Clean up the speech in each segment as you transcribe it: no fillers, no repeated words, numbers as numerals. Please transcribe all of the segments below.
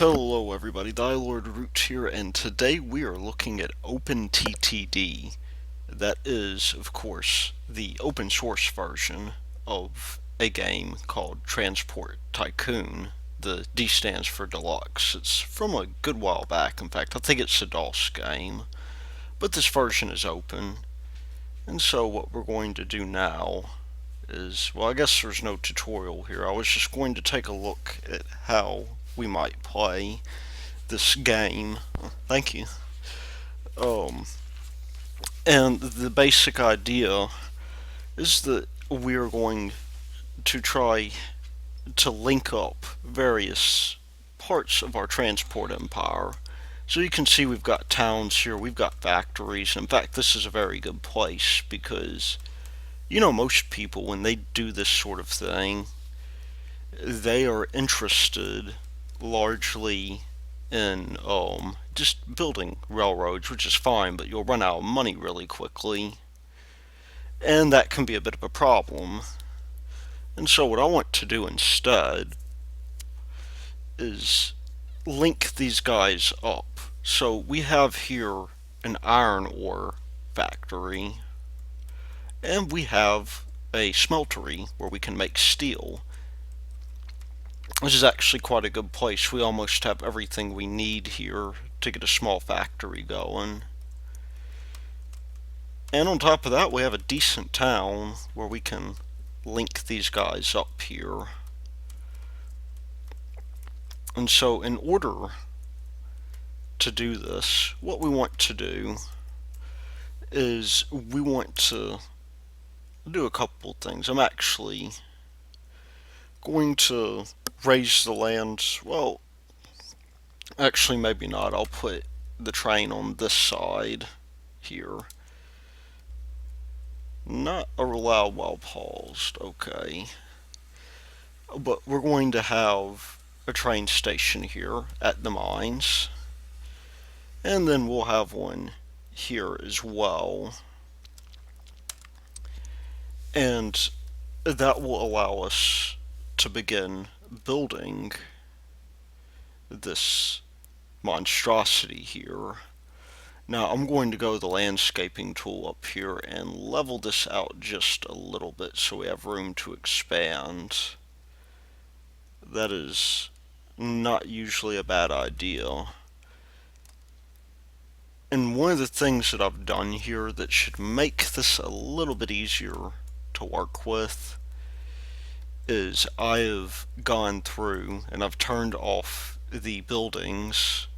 Hello everybody, Dialord Root here, and today we are looking at OpenTTD. That is, of course, the open source version of a game called Transport Tycoon. The D stands for Deluxe. It's from a good while back. In fact, I think it's a DOS game. But this version is open. And so what we're going to do now is, well, I guess there's no tutorial here. I was just going to take a look at how we might play this game. Thank you. Um, and the basic idea is that we are going to try to link up various parts of our transport empire. So you can see we've got towns here, we've got factories. In fact, this is a very good place because, most people, when they do this sort of thing, they are interested largely in just building railroads, which is fine, but you'll run out of money really quickly, and that can be a bit of a problem. And so what I want to do instead is link these guys up. So we have here an iron ore factory, and we have a smeltery where we can make steel. This is actually quite a good place. We almost have everything we need here to get a small factory going. And on top of that, we have a decent town where we can link these guys up here. And so in order to do this, what we want to do is we want to do a couple things. I'm actually going to raise the land. Well, actually maybe not. I'll put the train on this side here. Not allowed while paused, okay. But we're going to have a train station here at the mines. And then we'll have one here as well. And that will allow us to begin building this monstrosity here. Now I'm going to go the landscaping tool up here and level this out just a little bit so we have room to expand. That is not usually a bad idea. And one of the things that I've done here that should make this a little bit easier to work with is I have gone through and I've turned off the buildings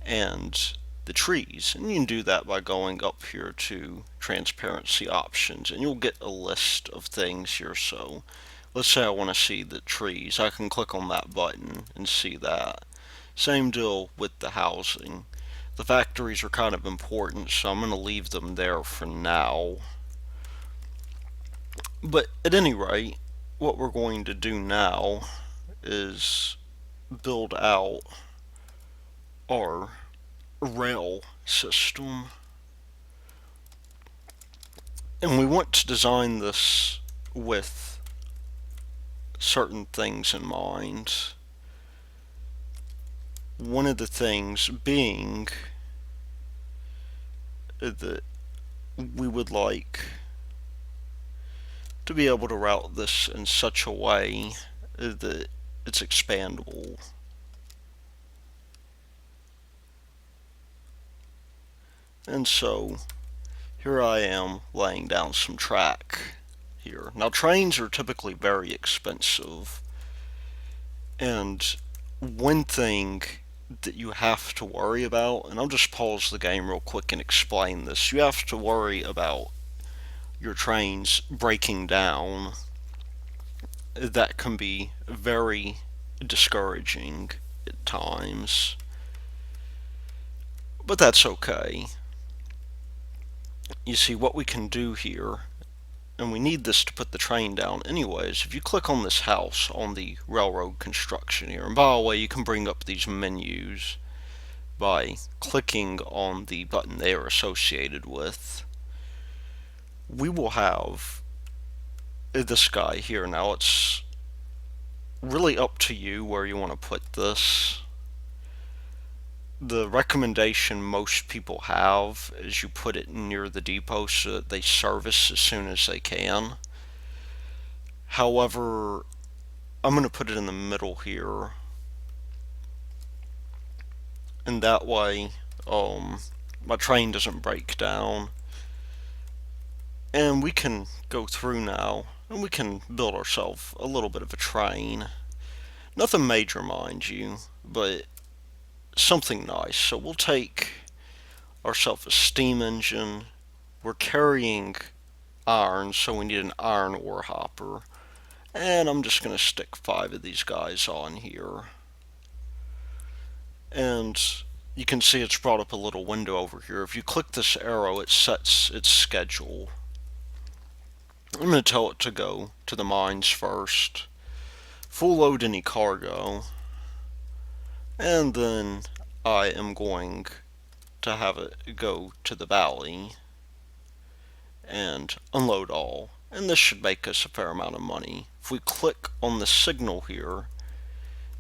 and the trees. And you can do that by going up here to transparency options, and you'll get a list of things here. So let's say I want to see the trees. I can click on that button and see that. Same deal with the housing. The factories are kind of important, so I'm going to leave them there for now. But at any rate, what we're going to do now is build out our rail system. And we want to design this with certain things in mind. One of the things being that we would like to be able to route this in such a way that it's expandable. And so here I am laying down some track here. Now trains are typically very expensive, and one thing that you have to worry about, and I'll just pause the game real quick and explain this, you have to worry about your trains breaking down. That can be very discouraging at times, but that's okay. You see, what we can do here, and we need this to put the train down anyways, if you click on this house on the railroad construction here, and by the way, you can bring up these menus by clicking on the button they are associated with, we will have this guy here. Now it's really up to you where you want to put this. the recommendation most people have is you put it near the depot so that they service as soon as they can. However, I'm going to put it in the middle here, and that way my train doesn't break down. And we can go through now, and we can build ourselves a little bit of a train. Nothing major, mind you, but something nice. So we'll take ourselves a steam engine. We're carrying iron, so we need an iron ore hopper. And I'm just going to stick 5 of these guys on here. And you can see it's brought up a little window over here. If you click this arrow, it sets its schedule. I'm going to tell it to go to the mines first, full load any cargo, and then I am going to have it go to the valley and unload all. And this should make us a fair amount of money. If we click on the signal here,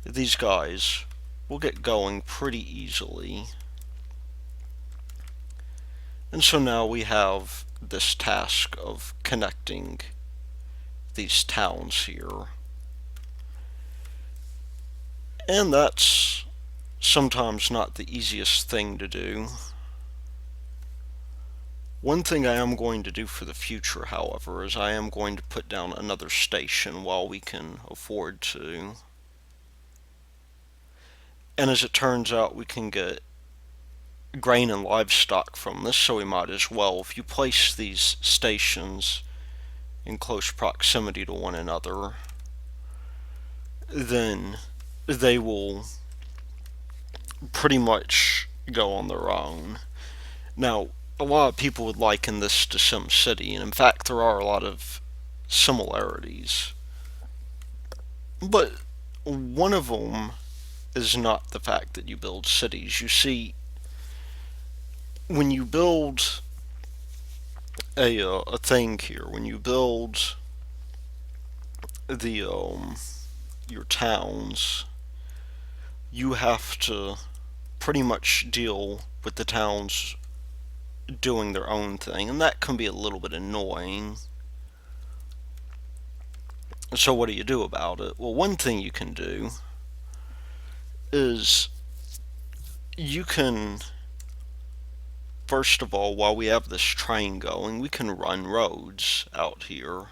these guys will get going pretty easily. And so now we have this task of connecting these towns here. And that's sometimes not the easiest thing to do. One thing I am going to do for the future, however, is I am going to put down another station while we can afford to. And as it turns out, we can get grain and livestock from this, so we might as well. If you place these stations in close proximity to one another, then they will pretty much go on their own. Now, a lot of people would liken this to SimCity, and in fact there are a lot of similarities. But one of them is not the fact that you build cities. You see, when you build a thing here, when you build the your towns, you have to pretty much deal with the towns doing their own thing, and that can be a little bit annoying. So what do you do about it? Well, one thing you can do is you can, first of all, while we have this train going, we can run roads out here.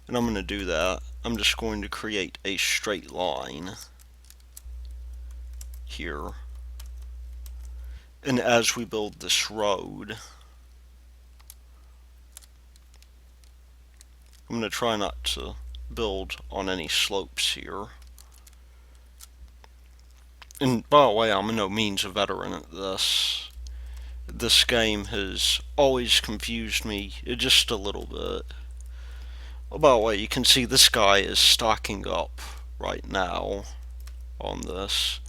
And I'm going to do that. I'm just going to create a straight line here. And as we build this road, I'm going to try not to build on any slopes here. And by the way, I'm in no means a veteran at this. This game has always confused me just a little bit. By the way, you can see this guy is stocking up right now on this.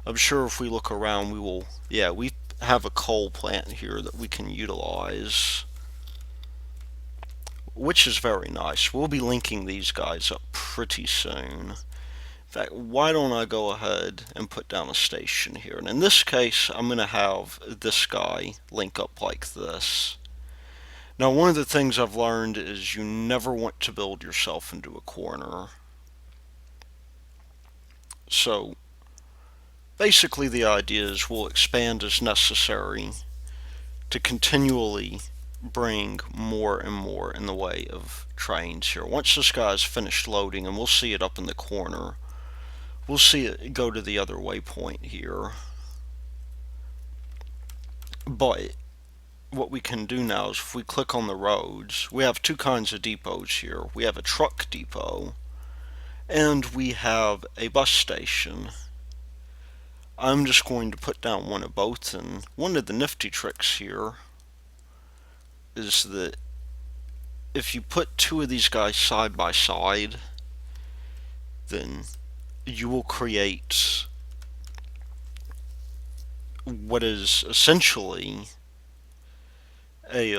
I'm sure if we look around, we have a coal plant here that we can utilize, which is very nice. We'll be linking these guys up pretty soon. In fact, why don't I go ahead and put down a station here? And in this case, I'm going to have this guy link up like this. Now, one of the things I've learned is you never want to build yourself into a corner. So, basically the idea is we'll expand as necessary to continually bring more and more in the way of trains here. Once this guy's finished loading, and we'll see it up in the corner, we'll see it go to the other waypoint here. But what we can do now is if we click on the roads, we have two kinds of depots here. We have a truck depot and we have a bus station. I'm just going to put down one of both, and one of the nifty tricks here is that if you put two of these guys side by side, then you will create what is essentially a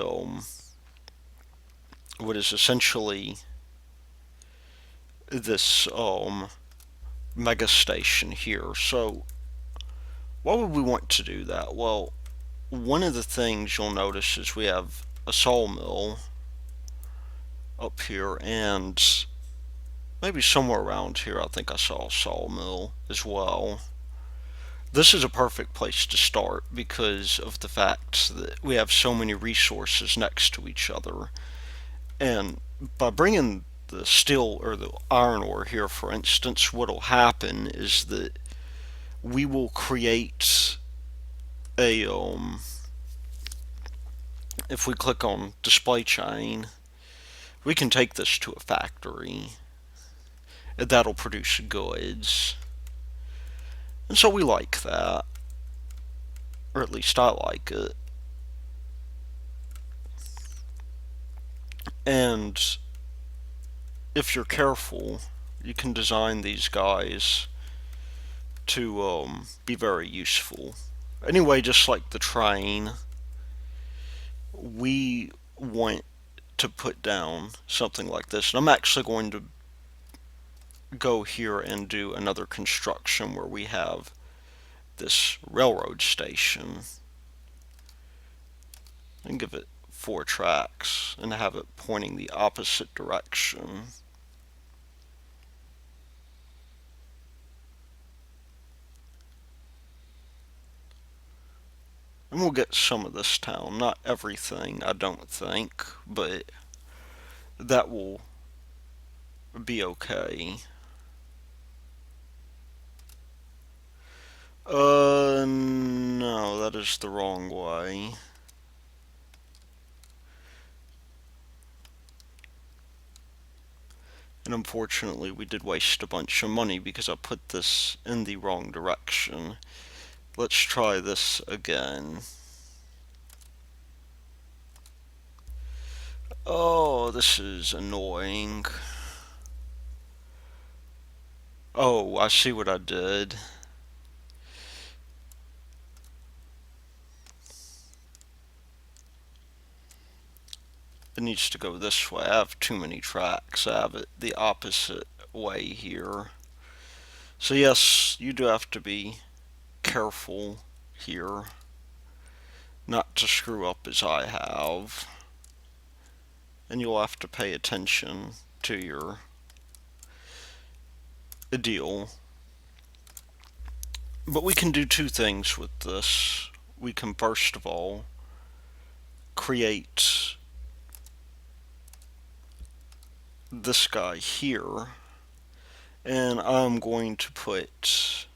this mega station here. So why would we want to do that? Well, one of the things you'll notice is we have a sawmill up here, and maybe somewhere around here I think I saw a sawmill as well. This is a perfect place to start because of the fact that we have so many resources next to each other. And by bringing the steel or the iron ore here, for instance, what will happen is that we will create a if we click on display chain, we can take this to a factory and that'll produce goods. And so we like that, or at least I like it. And if you're careful, you can design these guys to be very useful. Anyway, just like the train, we want to put down something like this. And I'm actually going to go here and do another construction where we have this railroad station and give it 4 tracks and have it pointing the opposite direction. And we'll get some of this town, not everything, I don't think, but that will be okay. No, that is the wrong way. And unfortunately, we did waste a bunch of money because I put this in the wrong direction. Let's try this again. Oh, this is annoying. Oh, I see what I did. It needs to go this way. I have too many tracks. I have it the opposite way here. So yes, you do have to be careful here not to screw up as I have. And you'll have to pay attention to your deal. But we can do 2 things with this. We can first of all create this guy here, and I'm going to put,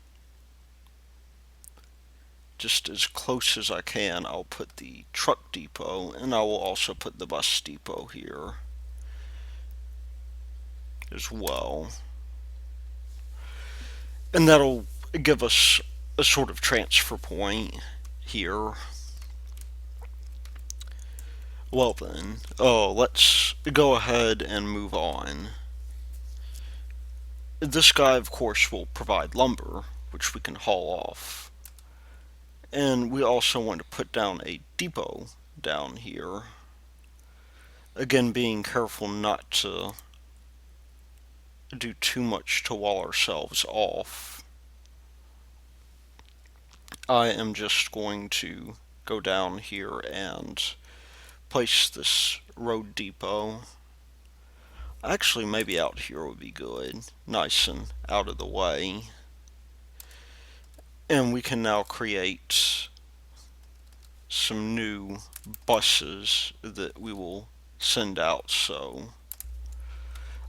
just as close as I can, I'll put the truck depot, and I will also put the bus depot here as well. And that'll give us a sort of transfer point here. Well then, let's go ahead and move on. This guy, of course, will provide lumber, which we can haul off. And we also want to put down a depot down here. Again, being careful not to do too much to wall ourselves off. I am just going to go down here and place this road depot. Actually, maybe out here would be good. Nice and out of the way. And we can now create some new buses that we will send out. So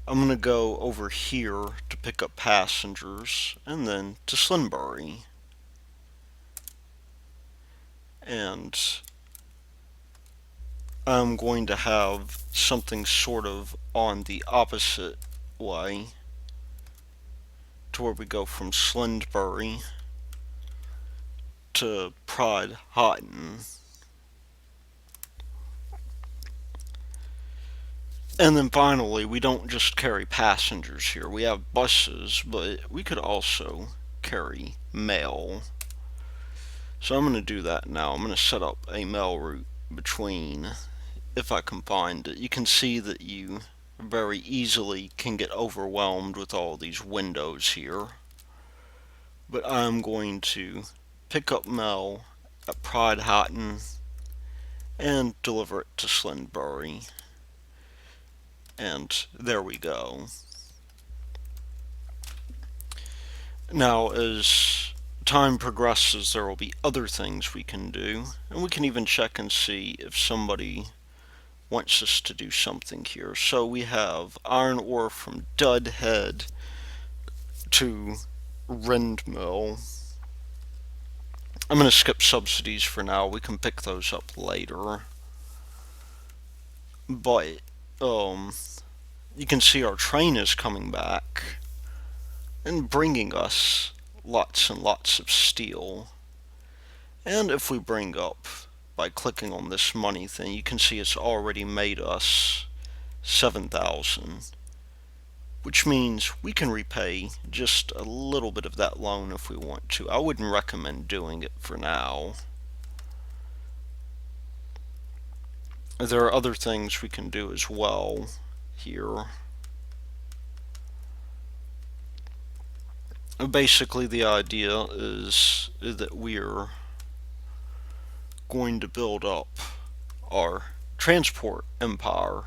I'm going to go over here to pick up passengers and then to Slinbury. And I'm going to have something sort of on the opposite way to where we go from Slinsbury to Pride Houghton. And then finally, we don't just carry passengers here. We have buses, but we could also carry mail. So I'm going to do that now. I'm going to set up a mail route between, if I can find it. You can see that you very easily can get overwhelmed with all these windows here. but I'm going to pick up mail at Pride Hatton and deliver it to Slinbury. And there we go. Now, as time progresses, there will be other things we can do, and we can even check and see if somebody wants us to do something here. So we have iron ore from Dudhead to Rindmill. I'm going to skip subsidies for now. We can pick those up later. But you can see our train is coming back and bringing us lots and lots of steel. And if we bring up by clicking on this money thing, you can see it's already made us 7,000, which means we can repay just a little bit of that loan if we want to. I wouldn't recommend doing it for now. There are other things we can do as well here. Basically, the idea is that we're going to build up our transport empire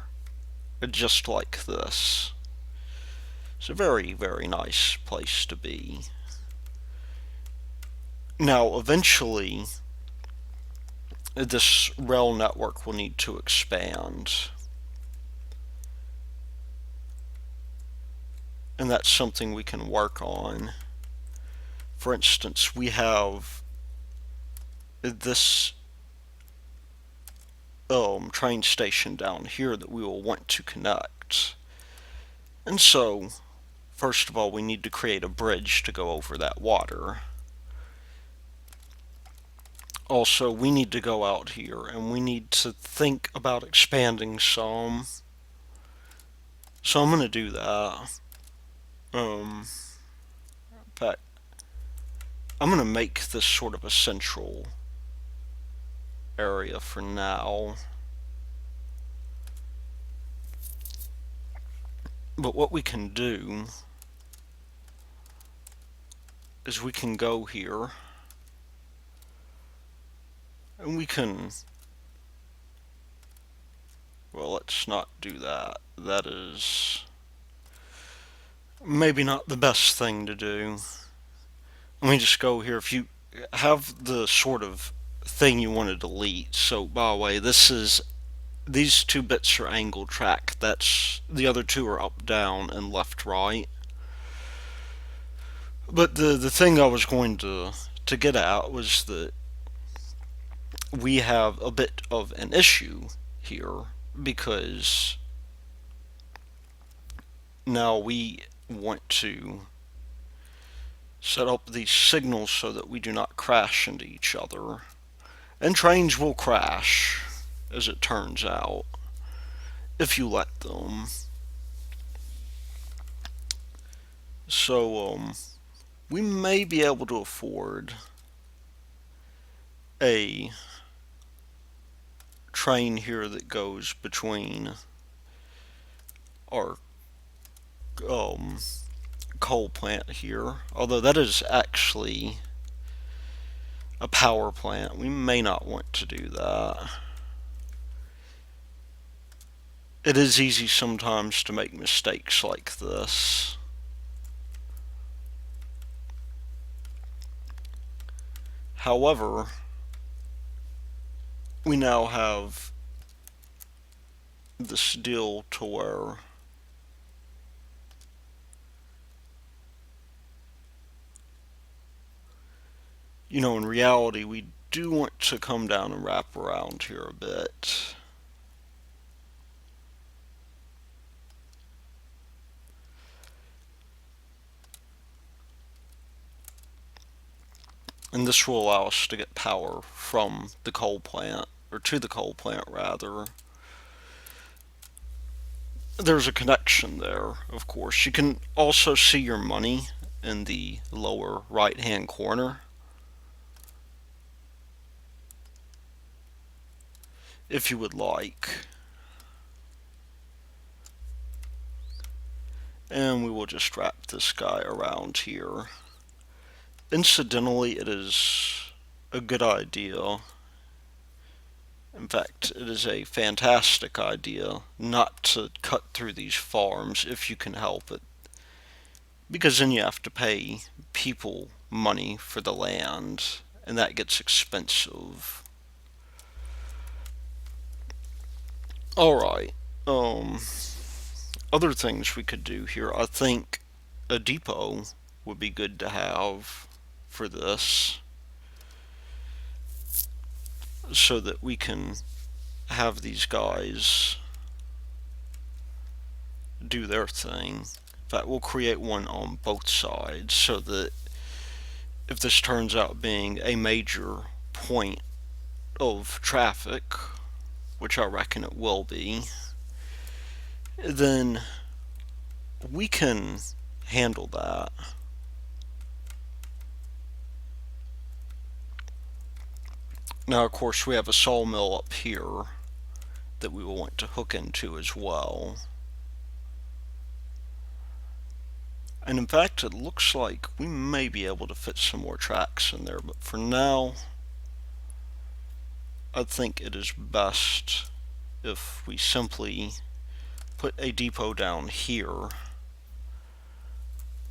just like this. It's a very, very nice place to be. Now, eventually, this rail network will need to expand. And that's something we can work on. For instance, we have this train station down here that we will want to connect. And so, first of all, we need to create a bridge to go over that water. Also, we need to go out here and we need to think about expanding some. So I'm going to do that. In fact, I'm going to make this sort of a central area for now. But what we can do is we can go here and we can, well, let's not do that. That is maybe not the best thing to do. Let me just go here. If you have the sort of thing you want to delete, so by the way, these two bits are angle track. That's the other two are up, down, and left, right. But the thing I was going to get at was that we have a bit of an issue here because now we want to set up these signals so that we do not crash into each other. And trains will crash, as it turns out, if you let them. So, we may be able to afford a train here that goes between our coal plant here, although that is actually a power plant. We may not want to do that. It is easy sometimes to make mistakes like this. However, we now have this deal to where in reality, we do want to come down and wrap around here a bit. And this will allow us to get power from the coal plant, or to the coal plant rather. There's a connection there, of course. You can also see your money in the lower right hand corner. If you would like. And we will just wrap this guy around here. Incidentally, it is a good idea. In fact, it is a fantastic idea not to cut through these farms if you can help it. Because then you have to pay people money for the land, and that gets expensive. Alright, other things we could do here. I think a depot would be good to have for this, so that we can have these guys do their thing. In fact, we'll create one on both sides so that if this turns out being a major point of traffic, which I reckon it will be, then we can handle that. Now, of course, we have a sawmill up here that we will want to hook into as well. And in fact, it looks like we may be able to fit some more tracks in there, but for now, I think it is best if we simply put a depot down here.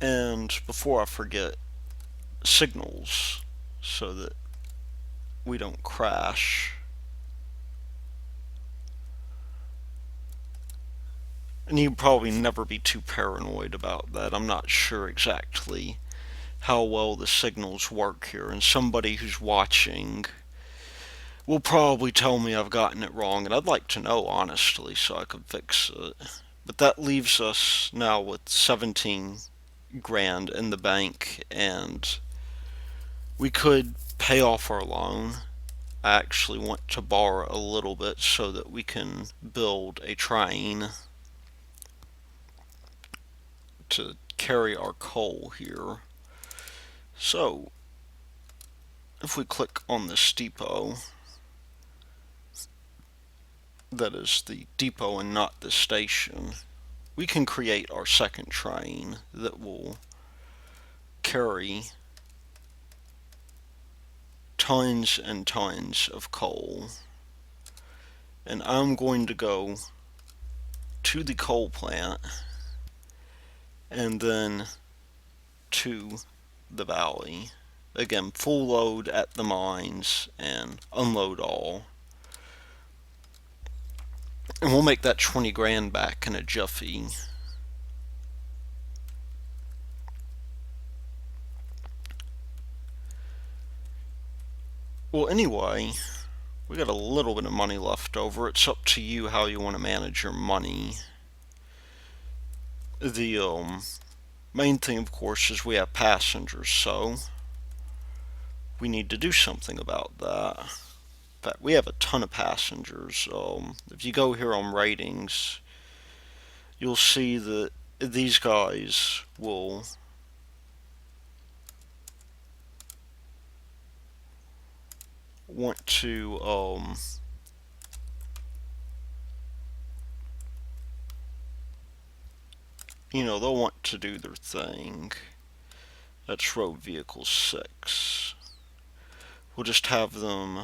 And before I forget, signals, so that we don't crash. And you'd probably never be too paranoid about that. I'm not sure exactly how well the signals work here, and somebody who's watching will probably tell me I've gotten it wrong, and I'd like to know, honestly, so I can fix it. But that leaves us now with 17 grand in the bank, and we could pay off our loan. I actually want to borrow a little bit so that we can build a train to carry our coal here. So, if we click on this depot, that is the depot and not the station, we can create our second train that will carry tons and tons of coal. And I'm going to go to the coal plant and then to the valley. Again, full load at the mines and unload all. And we'll make that 20 grand back in a jiffy. Well, anyway, we got a little bit of money left over. It's up to you how you want to manage your money. The main thing, of course, is we have passengers, so we need to do something about that. In fact, we have a ton of passengers. If you go here on ratings, you'll see that these guys will want to they'll want to do their thing. That's road vehicle 6. We'll just have them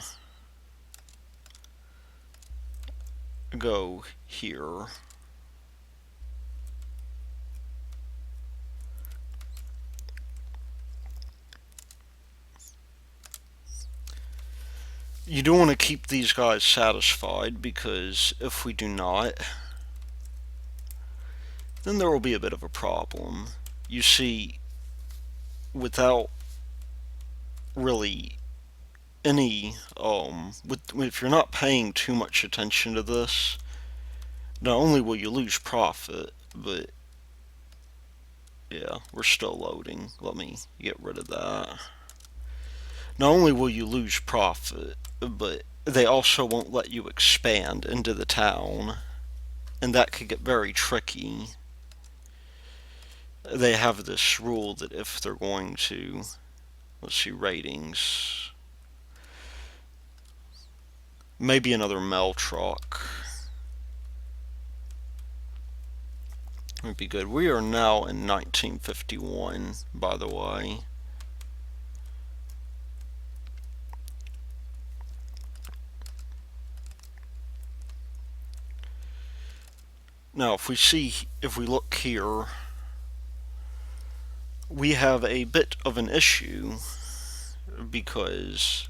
go here. You do want to keep these guys satisfied, because if we do not, then there will be a bit of a problem. You see, without really any, if you're not paying too much attention to this, not only will you lose profit, but yeah, we're still loading. Let me get rid of that. Not only will you lose profit, but they also won't let you expand into the town, and that could get very tricky. They have this rule that if they're going to, let's see, ratings, maybe another mail truck would be good. We are now in 1951, by the way. Now, if we look here, we have a bit of an issue because,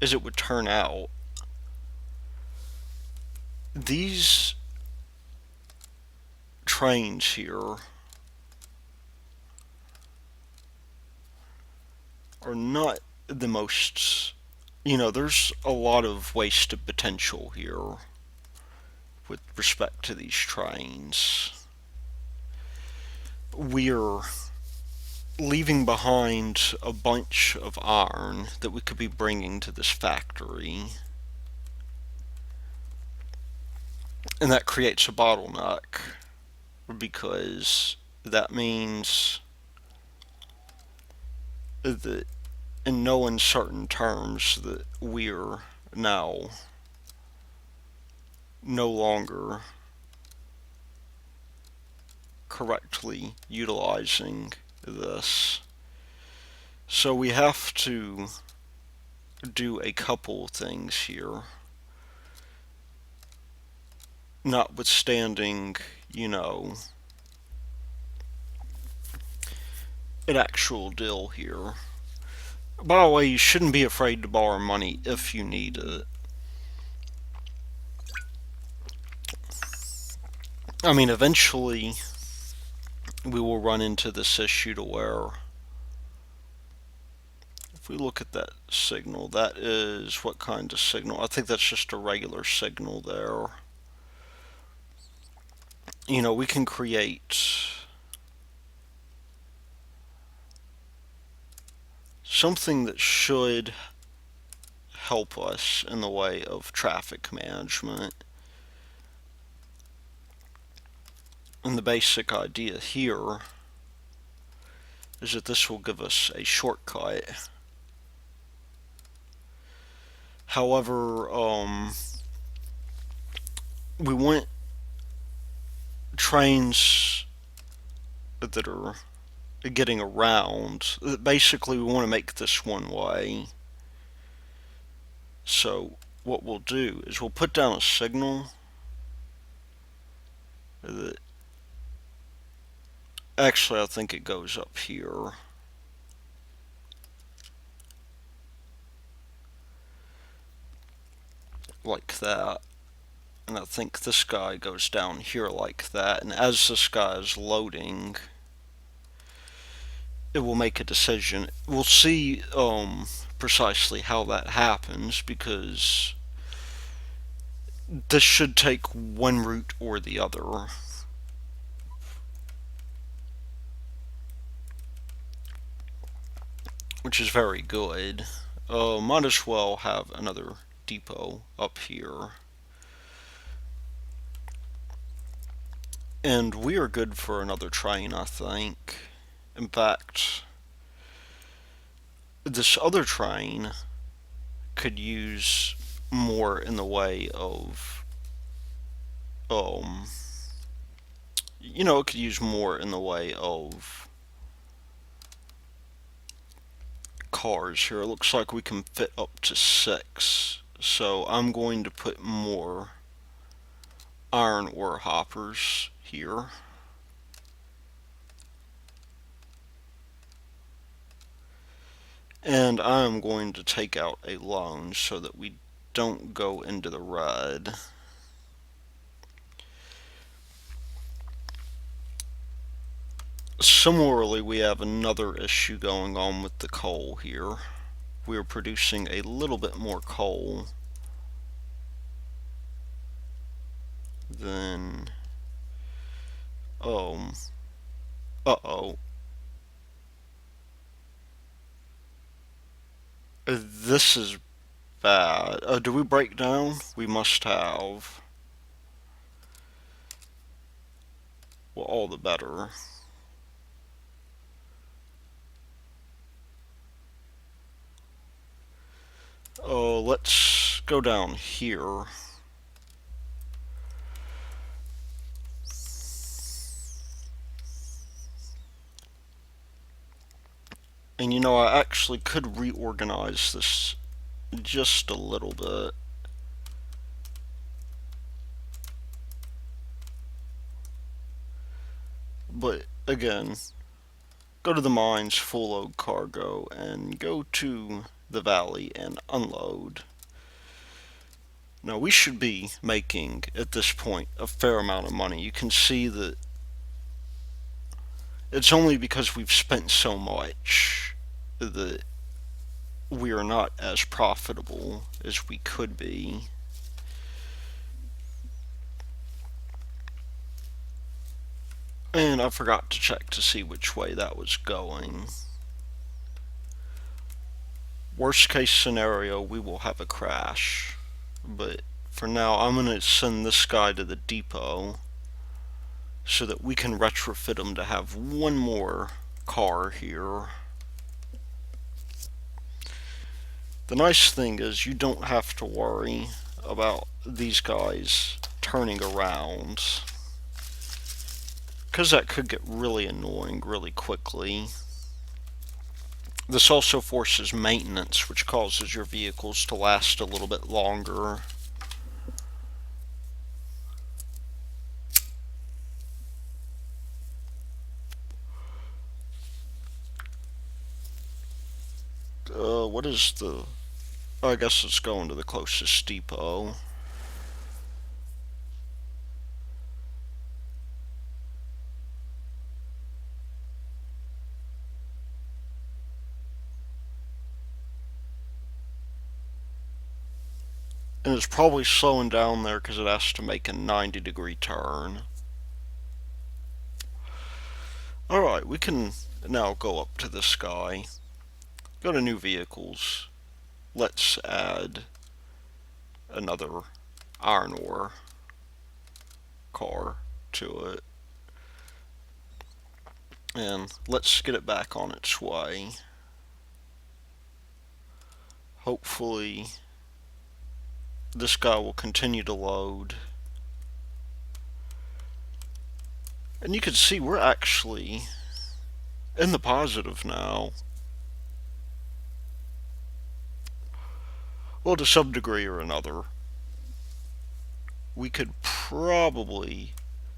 as it would turn out, these trains here are not the most, there's a lot of wasted potential here with respect to these trains. We're leaving behind a bunch of iron that we could be bringing to this factory, and that creates a bottleneck because that means that in no uncertain terms that we're now no longer correctly utilizing this. So we have to do a couple things here, notwithstanding, an actual deal here. By the way, you shouldn't be afraid to borrow money if you need it. I mean, eventually we will run into this issue to where, if we look at that signal, that is what kind of signal? I think that's just a regular signal there. We can create something that should help us in the way of traffic management. And the basic idea here is that this will give us a shortcut. However, we want trains that are getting around. Basically, we want to make this one way. So what we'll do is we'll put down a signal that, actually, I think it goes up here. Like that. And I think this guy goes down here like that. And as this guy is loading, it will make a decision. We'll see precisely how that happens, because this should take one route or the other. Which is very good. Might as well have another depot up here. And we are good for another train, I think. In fact, this other train could use more in the way of, it could use more in the way of cars here. It looks like we can fit up to 6. So I'm going to put more iron ore hoppers here. And I'm going to take out a loan so that we don't go into the red. Similarly, we have another issue going on with the coal here. We are producing a little bit more coal than, uh-oh. This is bad. Do we break down? We must have. Well, all the better. Let's go down here. And I actually could reorganize this just a little bit. But again, go to the mines, full load cargo, and go to the valley and unload. Now we should be making, at this point, a fair amount of money. You can see that it's only because we've spent so much that we are not as profitable as we could be. And I forgot to check to see which way that was going. Worst case scenario, we will have a crash. But for now, I'm going to send this guy to the depot so that we can retrofit him to have one more car here. The nice thing is you don't have to worry about these guys turning around, because that could get really annoying really quickly. This also forces maintenance, which causes your vehicles to last a little bit longer. What is the... I guess it's going to the closest depot. And it's probably slowing down there because it has to make a 90-degree turn. Alright, we can now go up to this guy. Go to new vehicles. Let's add another iron ore car to it. And let's get it back on its way. Hopefully this guy will continue to load. And you can see we're actually in the positive now. Well, to some degree or another. We could probably,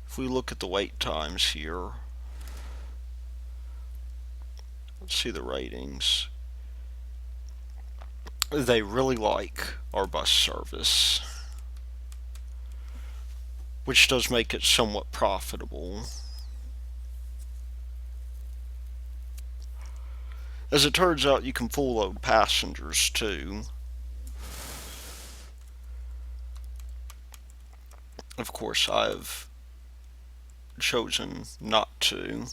if we look at the wait times here, let's see the ratings. They really like our bus service, which does make it somewhat profitable. As it turns out, you can full load passengers too. Of course, I've chosen not to.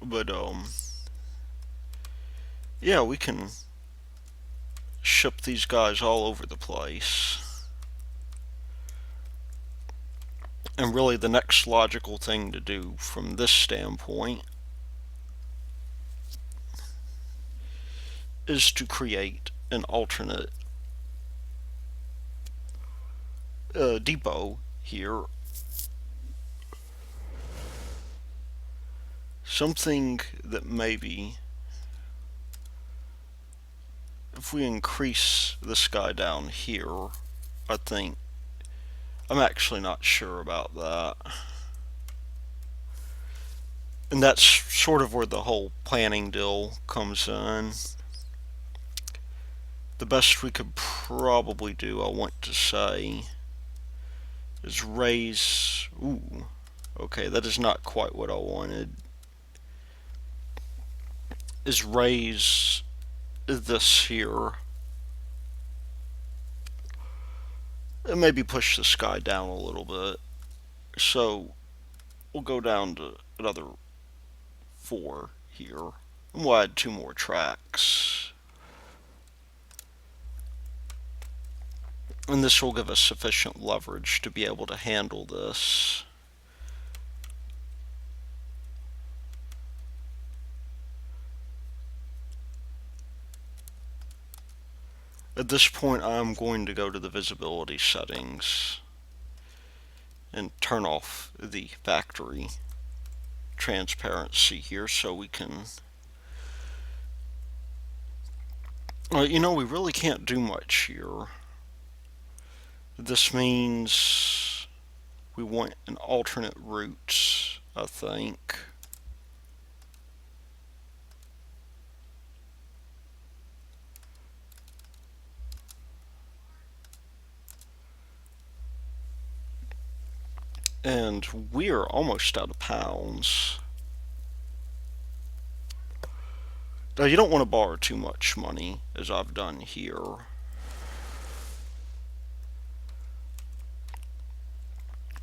But, yeah, we can ship these guys all over the place. And really the next logical thing to do from this standpoint is to create an alternate depot here. Something that maybe, if we increase this guy down here, I think, I'm actually not sure about that. And that's sort of where the whole planning deal comes in. The best we could probably do, I want to say, is raise... Ooh, okay, that is not quite what I wanted. Is raise this here. And maybe push this guy down a little bit. So we'll go down to another 4 here. And we'll add 2 more tracks. And this will give us sufficient leverage to be able to handle this. At this point, I'm going to go to the visibility settings and turn off the factory transparency here so we can We really can't do much here. This means we want an alternate route, I think. And we're almost out of pounds. Now, you don't want to borrow too much money, as I've done here.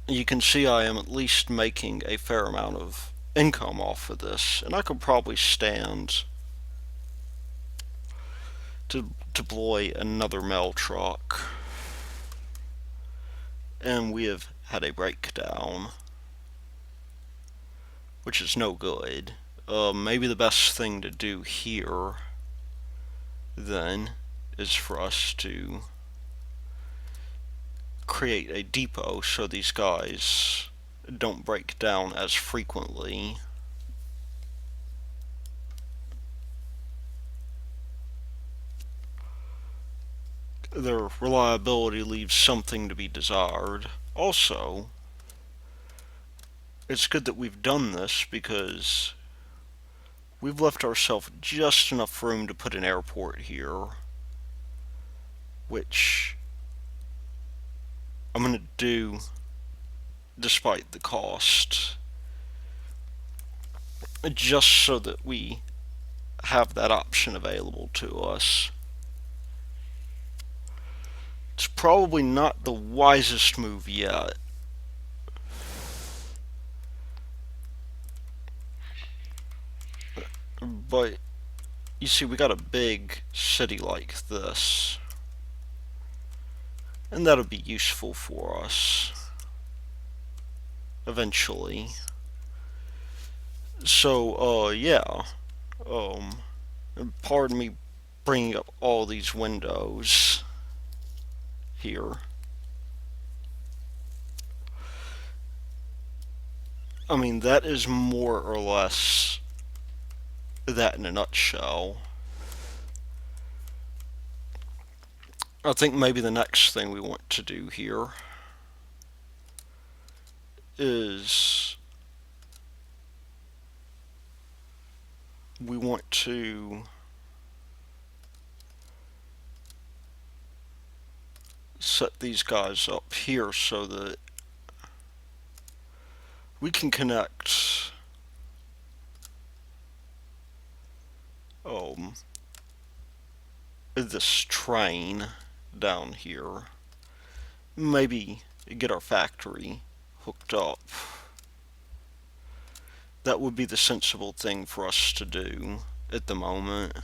You can see I am at least making a fair amount of income off of this, and I could probably stand to deploy another mail truck. And we have had a breakdown, which is no good. Maybe the best thing to do here, then, is for us to create a depot so these guys don't break down as frequently. Their reliability leaves something to be desired. Also, it's good that we've done this because we've left ourselves just enough room to put an airport here, which I'm going to do despite the cost, just so that we have that option available to us. It's probably not the wisest move yet. But you see, we got a big city like this, and that'll be useful for us eventually. So, yeah. Um, Pardon me bringing up all these windows here. I mean, that is more or less that in a nutshell. I think maybe the next thing we want to do here is we want to set these guys up here so that we can connect this train down here. Maybe get our factory hooked up. That would be the sensible thing for us to do at the moment.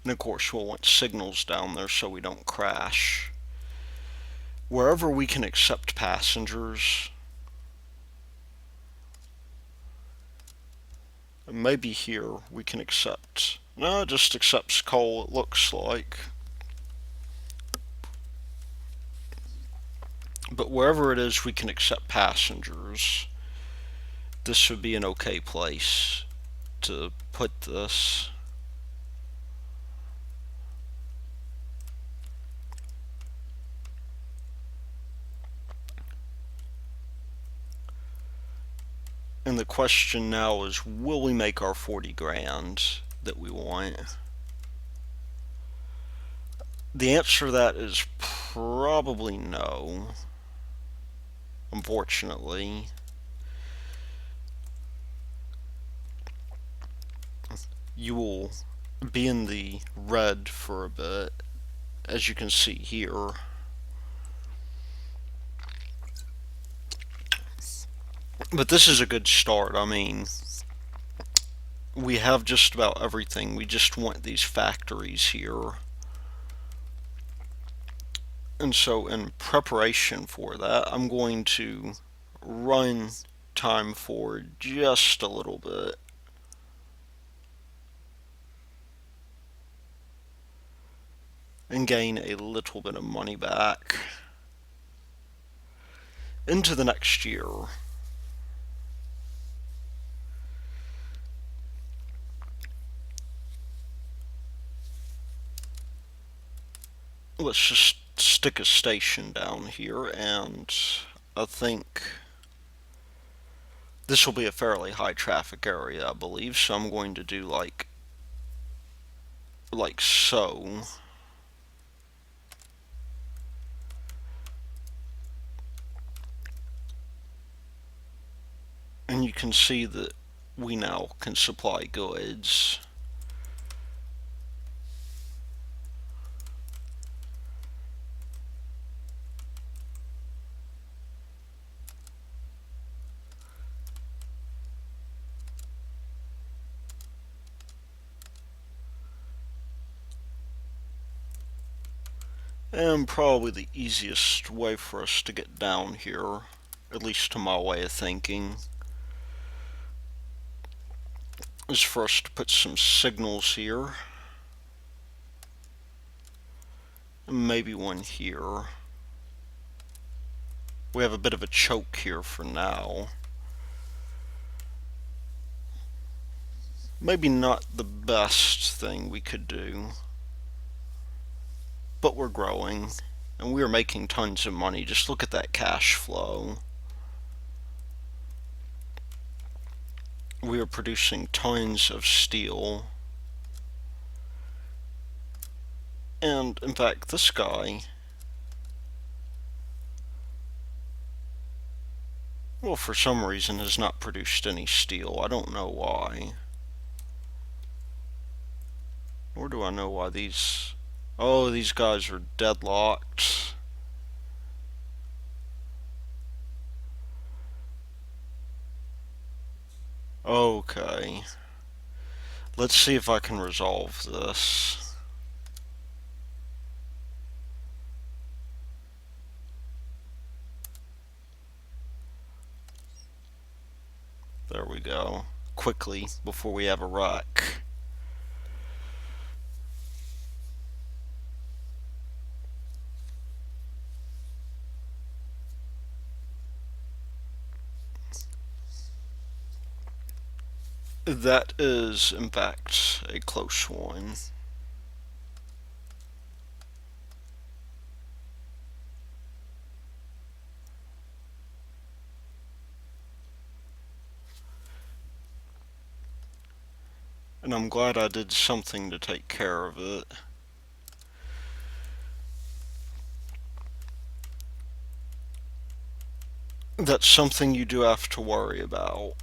And of course we'll want signals down there so we don't crash. Wherever we can accept passengers, maybe here we can accept, no, it just accepts coal, it looks like. But wherever it is we can accept passengers, this would be an okay place to put this. And the question now is, will we make our 40 grand that we want? The answer to that is probably no, unfortunately. You will be in the red for a bit, as you can see here. But this is a good start. I mean, we have just about everything. We just want these factories here. And so in preparation for that, I'm going to run time forward just a little bit. And gain a little bit of money back. into the next year. Let's just stick a station down here, and I think this will be a fairly high traffic area, I believe, so I'm going to do like so. And you can see that we now can supply goods. And probably the easiest way for us to get down here, at least to my way of thinking, is for us to put some signals here. And maybe one here. We have a bit of a choke here for now. Maybe not the best thing we could do, but we're growing, and we are making tons of money. Just look at that cash flow. We are producing tons of steel. And, in fact, this guy, well, for some reason has not produced any steel. I don't know why. Nor do I know why these... Oh, these guys are deadlocked. Okay. Let's see if I can resolve this. There we go. Quickly, before we have a wreck. That is, in fact, a close one. And I'm glad I did something to take care of it. That's something you do have to worry about.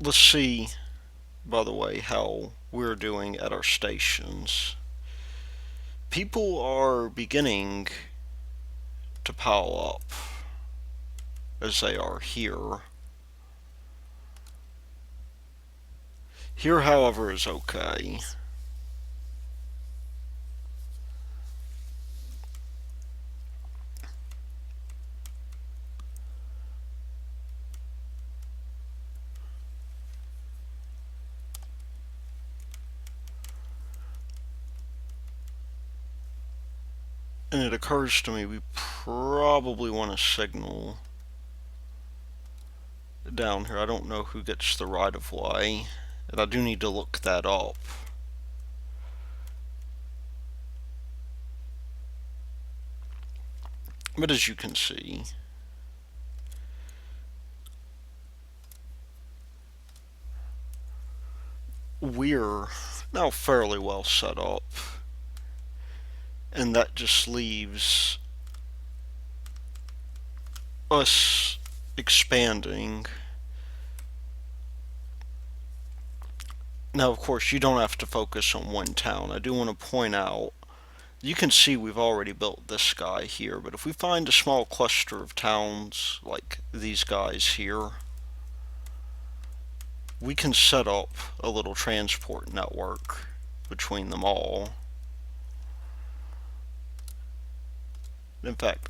Let's see, by the way, how we're doing at our stations. People are beginning to pile up, as they are here. Here, however, is okay. And it occurs to me we probably want to signal down here. I don't know who gets the right of way, and I do need to look that up. But as you can see, we're now fairly well set up, and that just leaves us expanding. Now, of course, you don't have to focus on one town. I do want to point out, you can see we've already built this guy here, but if we find a small cluster of towns like these guys here, we can set up a little transport network between them all. In fact,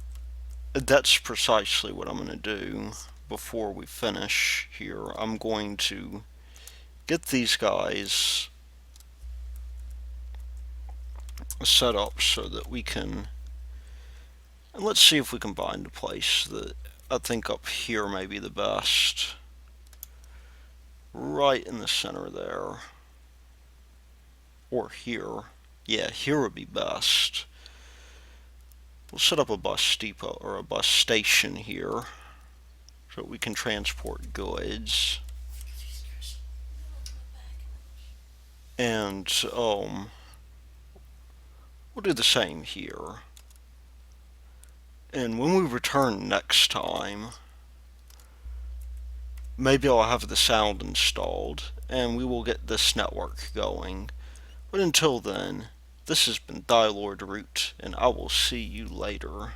that's precisely what I'm going to do before we finish here. I'm going to get these guys set up so that we can And let's see if we can find a place that I think up here may be the best. Right in the center there. Or here. Yeah, here would be best. We'll set up a bus depot or a bus station here so we can transport goods. And we'll do the same here. And when we return next time, maybe I'll have the sound installed and we will get this network going. But until then, this has been Thy Lord Root, and I will see you later.